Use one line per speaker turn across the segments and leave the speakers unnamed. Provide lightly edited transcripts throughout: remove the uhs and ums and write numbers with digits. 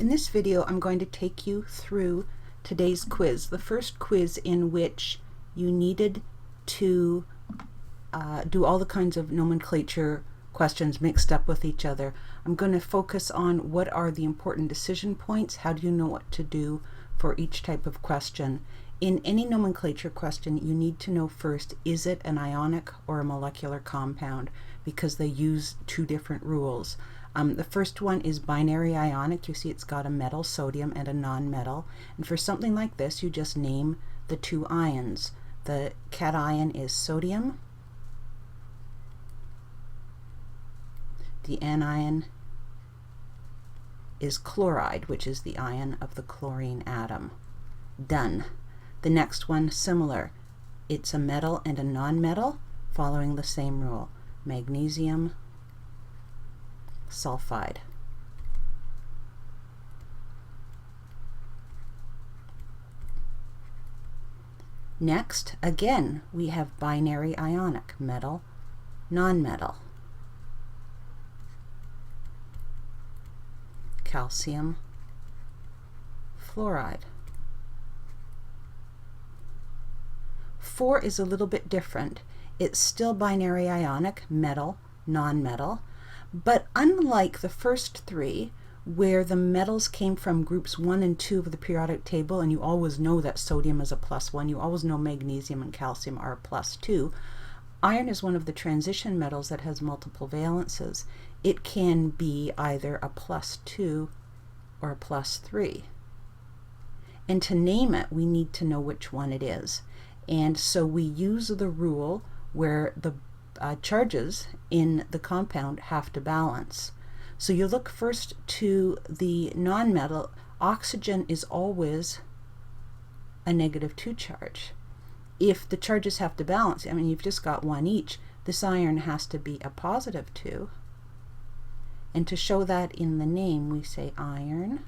In this video, I'm going to take you through today's quiz, the first quiz in which you needed to do all the kinds of nomenclature questions mixed up with each other. I'm going to focus on what are the important decision points, how do you know what to do for each type of question. In any nomenclature question, you need to know first, is it an ionic or a molecular compound, because they use two different rules. The first one is binary ionic. You see it's got a metal, sodium, and a non-metal. And for something like this, you just name the two ions. The cation is sodium. The anion is chloride, which is the ion of the chlorine atom. Done. The next one, similar. It's a metal and a non-metal, following the same rule. Magnesium sulfide. Next, again, we have binary ionic, metal, non-metal. Calcium fluoride. 4 is a little bit different. It's still binary ionic, metal, non-metal, but unlike the first three, where the metals came from groups 1 and 2 of the periodic table, and you always know that sodium is a +1, you always know magnesium and calcium are a +2, iron is one of the transition metals that has multiple valences. It can be either a +2 or a +3. And to name it, we need to know which one it is. And so we use the rule where the charges in the compound have to balance. So you look first to the non-metal. Oxygen is always a -2 charge. If the charges have to balance, I mean, you've just got one each, this iron has to be a +2. And to show that in the name, we say iron,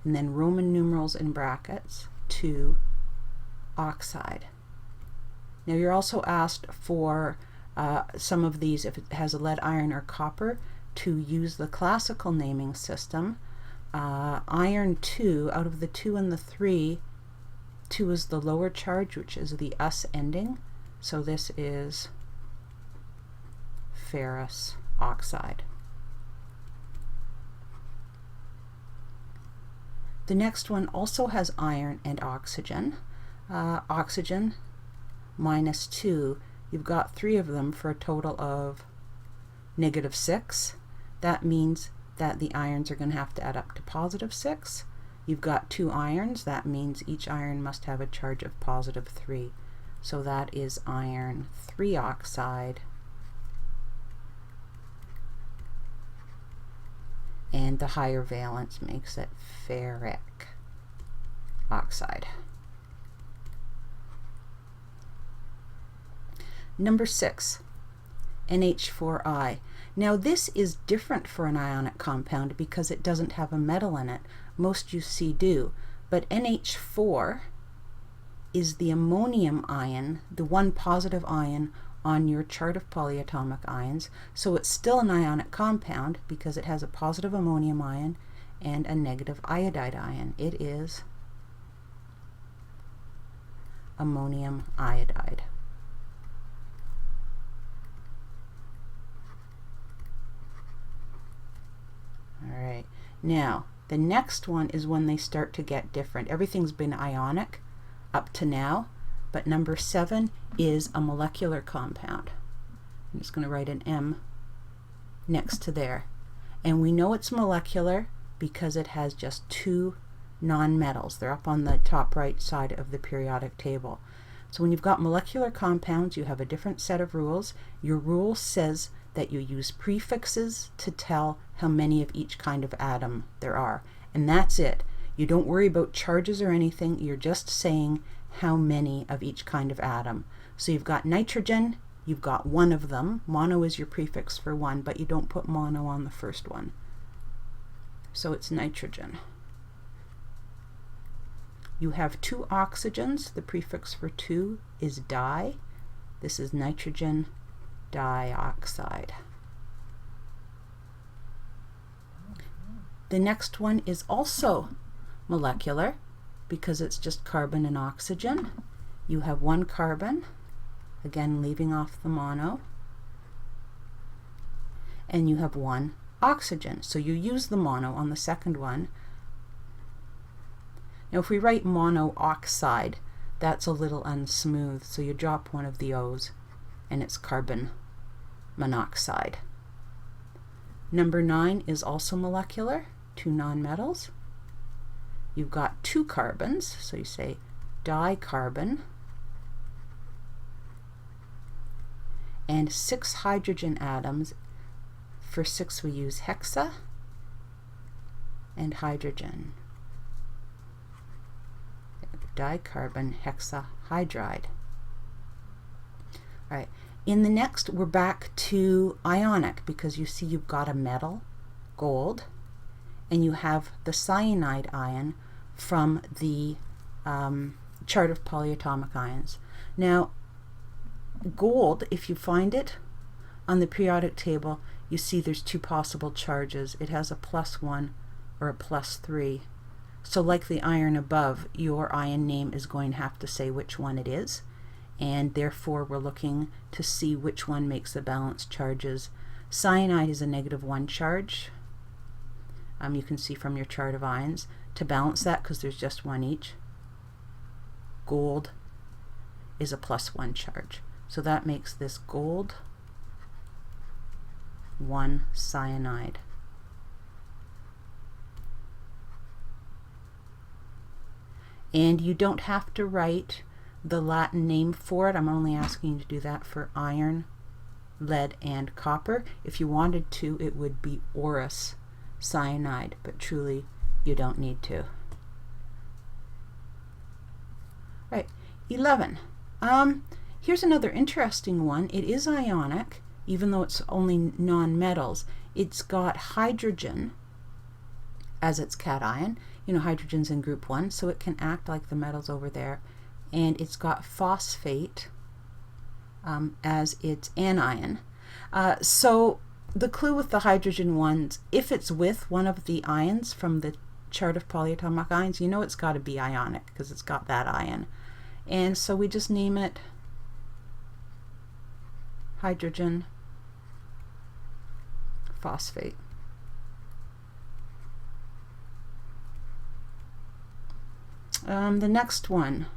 and then Roman numerals in brackets, 2 oxide. Now you're also asked for some of these, if it has a lead, iron, or copper, to use the classical naming system. Iron 2, out of the 2 and the 3, 2 is the lower charge, which is the us ending. So this is ferrous oxide. The next one also has iron and oxygen. Oxygen -2. You've got 3 of them for a total of -6. That means that the ions are going to have to add up to +6. You've got 2 irons. That means each iron must have a charge of +3. So that is iron 3 oxide. And the higher valence makes it ferric oxide. Number 6, NH4I. Now this is different for an ionic compound because it doesn't have a metal in it. Most you see do. But NH4 is the ammonium ion, the one positive ion on your chart of polyatomic ions. So it's still an ionic compound because it has a positive ammonium ion and a negative iodide ion. It is ammonium iodide. Alright, now the next one is when they start to get different. Everything's been ionic up to now, but number 7 is a molecular compound. I'm just going to write an M next to there. And we know it's molecular because it has just 2 non-metals. They're up on the top right side of the periodic table. So when you've got molecular compounds, you have a different set of rules. Your rule says that you use prefixes to tell how many of each kind of atom there are. And that's it. You don't worry about charges or anything. You're just saying how many of each kind of atom. So you've got nitrogen, you've got 1 of them. Mono is your prefix for 1, but you don't put mono on the first one. So it's nitrogen. You have 2 oxygens. The prefix for 2 is di. This is nitrogen dioxide. The next one is also molecular because it's just carbon and oxygen. You have one carbon, again leaving off the mono, and you have one oxygen. So you use the mono on the second one. Now if we write monoxide, that's a little unsmooth, so you drop one of the O's and it's carbon monoxide. Number 9 is also molecular, 2 nonmetals. You've got 2 carbons, so you say dicarbon, and 6 hydrogen atoms. For 6 we use hexa and hydrogen. Dicarbon hexahydride. All right. In the next, we're back to ionic because you see you've got a metal, gold, and you have the cyanide ion from the chart of polyatomic ions. Now, gold, if you find it on the periodic table, you see there's 2 possible charges. It has a +1 or a +3. So like the iron above, your ion name is going to have to say which one it is, and therefore we're looking to see which one makes the balanced charges. Cyanide is a -1 charge. You can see from your chart of ions. To balance that, because there's just one each, gold is a +1 charge. So that makes this gold 1 cyanide. And you don't have to write the Latin name for it. I'm only asking you to do that for iron, lead, and copper. If you wanted to, it would be orus cyanide, but truly you don't need to. Right, 11. Here's another interesting one. It is ionic, even though it's only nonmetals. It's got hydrogen as its cation. You know, hydrogen's in group 1, so it can act like the metals over there. And it's got phosphate as its anion. So the clue with the hydrogen ones, if it's with one of the ions from the chart of polyatomic ions, you know it's got to be ionic because it's got that ion. And so we just name it hydrogen phosphate. The next one,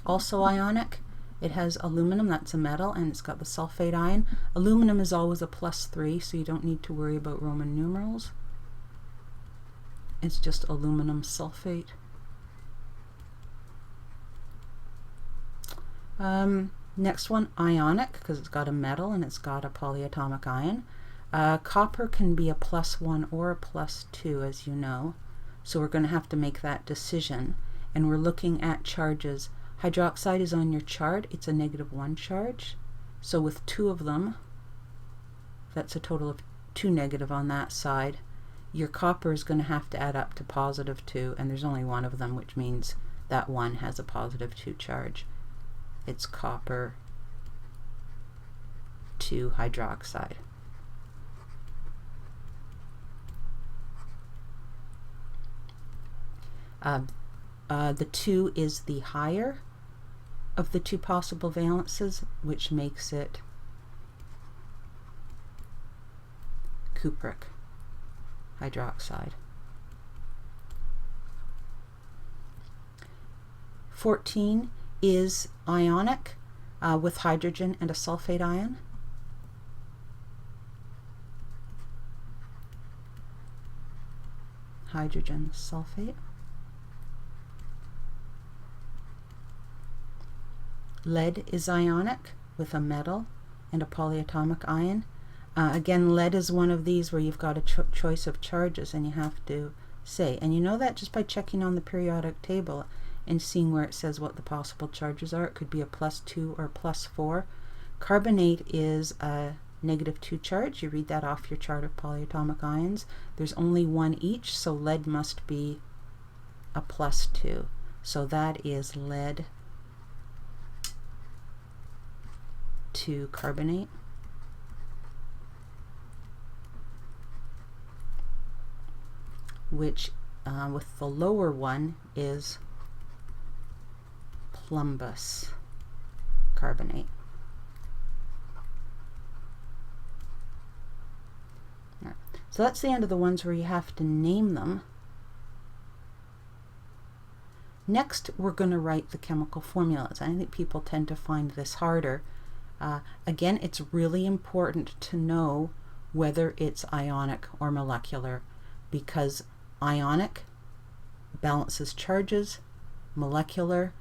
also ionic. It has aluminum, that's a metal, and it's got the sulfate ion. Aluminum is always a +3, so you don't need to worry about Roman numerals. It's just aluminum sulfate. Next one, ionic, because it's got a metal and it's got a polyatomic ion. Copper can be a +1 or a +2, as you know. So we're going to have to make that decision. And we're looking at charges. Hydroxide is on your chart. It's a -1 charge. So with 2 of them, that's a total of 2 negative on that side. Your copper is going to have to add up to +2, and there's only 1 of them, which means that one has a +2 charge. It's copper 2 hydroxide. The 2 is the higher of the 2 possible valences, which makes it cupric hydroxide. 14 is ionic with hydrogen and a sulfate ion. Hydrogen sulfate. Lead is ionic with a metal and a polyatomic ion. Again, lead is one of these where you've got a choice of charges and you have to say, and you know that just by checking on the periodic table and seeing where it says what the possible charges are. It could be a +2 or +4. Carbonate is a -2 charge. You read that off your chart of polyatomic ions. There's only 1 each, so lead must be a +2. So that is lead 2 carbonate. which with the lower one is plumbous carbonate. So that's the end of the ones where you have to name them. Next, we're going to write the chemical formulas. I think people tend to find this harder. Again, it's really important to know whether it's ionic or molecular, because ionic balances charges, molecular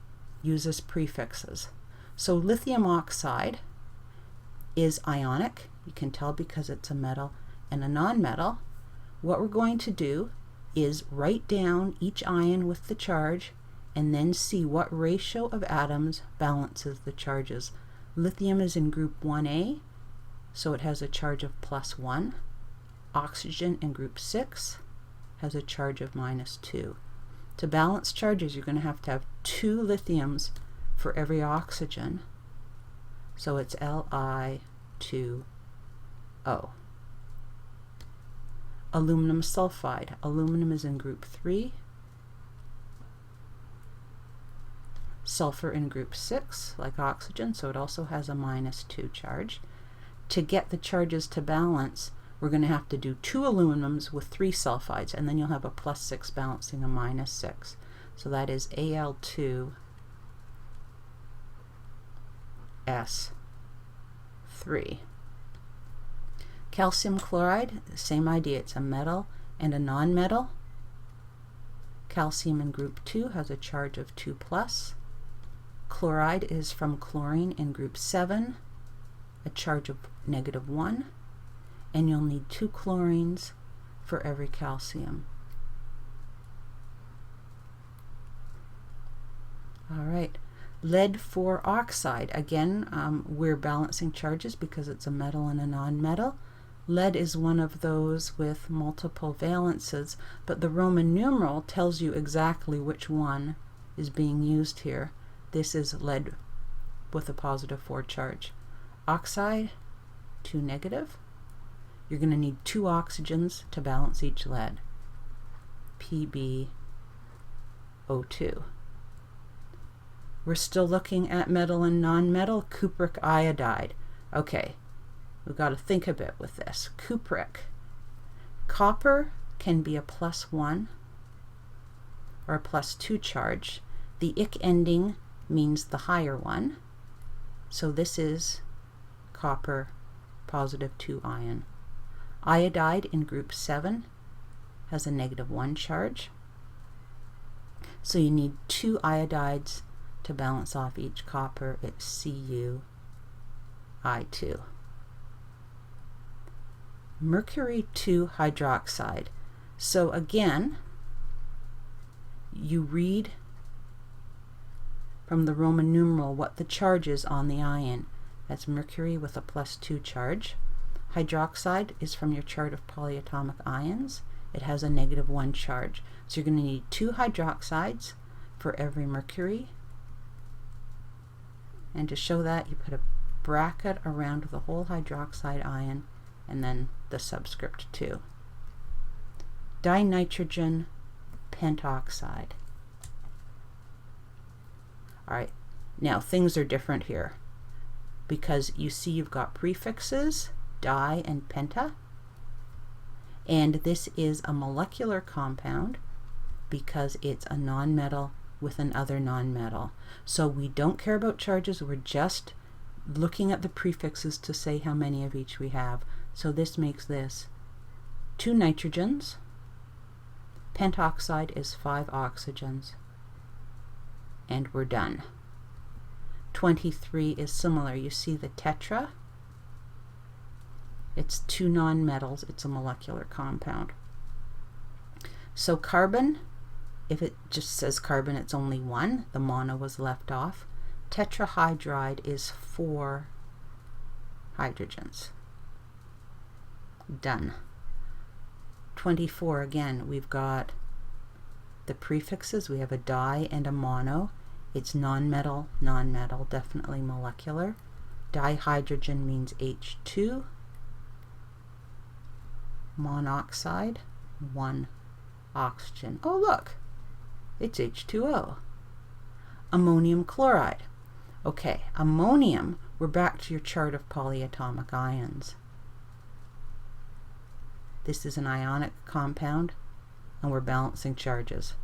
uses prefixes. So lithium oxide is ionic, you can tell because it's a metal and a nonmetal. What we're going to do is write down each ion with the charge and then see what ratio of atoms balances the charges. Lithium is in group 1A, so it has a charge of +1. Oxygen in group 6 has a charge of -2. To balance charges, you're going to have 2 lithiums for every oxygen, so it's Li2O. Aluminum sulfide. Aluminum is in group 3. Sulfur in group 6, like oxygen, so it also has a -2 charge. To get the charges to balance, we're going to have to do 2 aluminums with 3 sulfides, and then you'll have a +6 balancing a -6. So that is Al2S3. Calcium chloride, same idea, it's a metal and a nonmetal. Calcium in group 2 has a charge of 2+. Chloride is from chlorine in group 7, a charge of -1, and you'll need 2 chlorines for every calcium. All right, lead 4 oxide. Again, we're balancing charges because it's a metal and a nonmetal. Lead is one of those with multiple valences, but the Roman numeral tells you exactly which one is being used here. This is lead with a +4 charge. Oxide, 2 negative. You're going to need 2 oxygens to balance each lead. PbO2. We're still looking at metal and nonmetal. Cupric iodide. Okay, we've got to think a bit with this. Cupric. Copper can be a +1 or a +2 charge. The ic ending means the higher one. So this is copper +2 ion. Iodide in group 7 has a -1 charge. So you need 2 iodides to balance off each copper. It's CuI2. Mercury 2 hydroxide. So again, you read from the Roman numeral what the charge is on the ion. That's mercury with a +2 charge. Hydroxide is from your chart of polyatomic ions. It has a -1 charge. So you're going to need 2 hydroxides for every mercury. And to show that, you put a bracket around the whole hydroxide ion and then the subscript 2. Dinitrogen pentoxide. All right, now things are different here because you see you've got prefixes, di and penta, and this is a molecular compound because it's a nonmetal with another nonmetal. So we don't care about charges, we're just looking at the prefixes to say how many of each we have. So this makes this 2 nitrogens, pentoxide is 5 oxygens, and we're done. 23 is similar. You see the tetra, it's 2 nonmetals, it's a molecular compound. So carbon, if it just says carbon, it's only 1, the mono was left off. Tetrahydride is 4 hydrogens. Done. 24, again, we've got the prefixes, we have a di and a mono. It's nonmetal, nonmetal, definitely molecular. Dihydrogen means H2. Monoxide, 1 oxygen. Oh, look, it's H2O. Ammonium chloride. Okay, ammonium, we're back to your chart of polyatomic ions. This is an ionic compound, and we're balancing charges.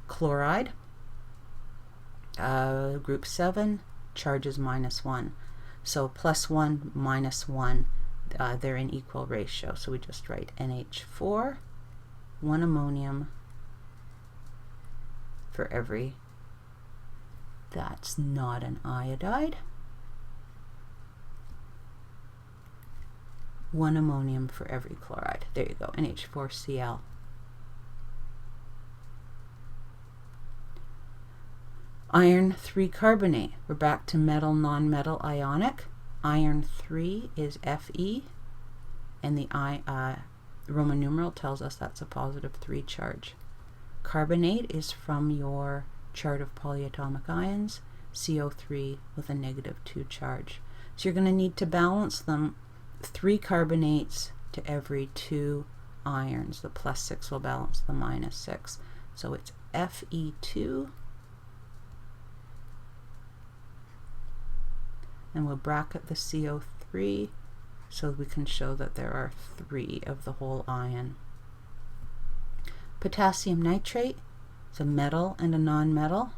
Chloride, group 7, charges -1. So +1, -1, they're in equal ratio. So we just write NH4, 1 ammonium for every, that's not an iodide, 1 ammonium for every chloride. There you go, NH4Cl. Iron 3 carbonate. We're back to metal, non-metal, ionic. Iron 3 is Fe, and the Roman numeral tells us that's a +3 charge. Carbonate is from your chart of polyatomic ions, CO3 with a -2 charge. So you're going to need to balance them 3 carbonates to every 2 irons. The +6 will balance the -6. So it's Fe2, and we'll bracket the CO3 so we can show that there are 3 of the whole ion. Potassium nitrate, it's a metal and a non-metal,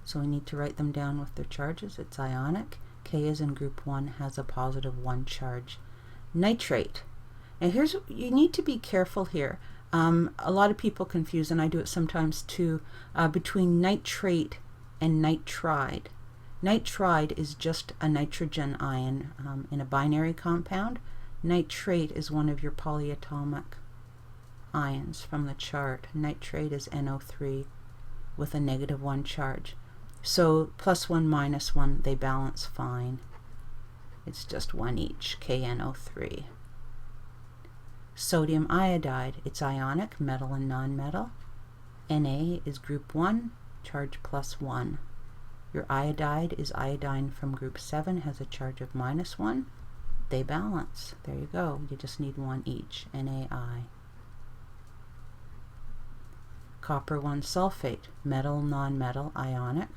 so we need to write them down with their charges. It's ionic. K is in group 1, has a +1 charge. Nitrate. Now here's, you need to be careful here. A lot of people confuse, and I do it sometimes too, between nitrate and nitride. Nitride is just a nitrogen ion in a binary compound. Nitrate is one of your polyatomic ions from the chart. Nitrate is NO3 with a -1 charge. So +1, -1, they balance fine. It's just 1 each, KNO3. Sodium iodide, it's ionic, metal and non-metal. Na is group 1, charge +1. Your iodide is iodine from group 7, has a charge of -1. They balance. There you go. You just need 1 each, NaI. Copper 1 sulfate, metal, non-metal, ionic.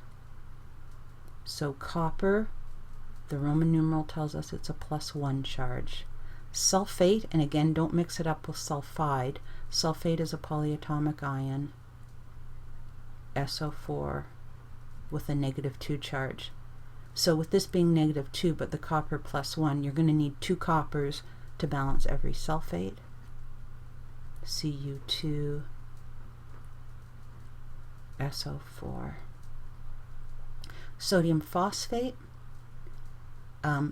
So copper, the Roman numeral tells us it's a +1 charge. Sulfate, and again, don't mix it up with sulfide. Sulfate is a polyatomic ion, SO4, with a -2 charge. So with this being -2, but the copper +1, you're going to need 2 coppers to balance every sulfate. Cu2, SO4. Sodium phosphate,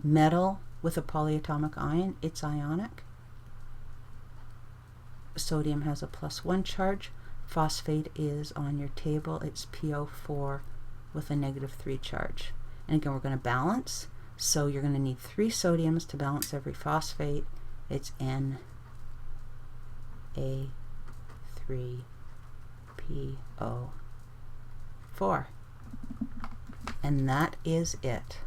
metal with a polyatomic ion, it's ionic. Sodium has a +1 charge. Phosphate is on your table, it's PO4 with a -3 charge. And again, we're going to balance, so you're going to need 3 sodiums to balance every phosphate. It's Na3PO4. And that is it.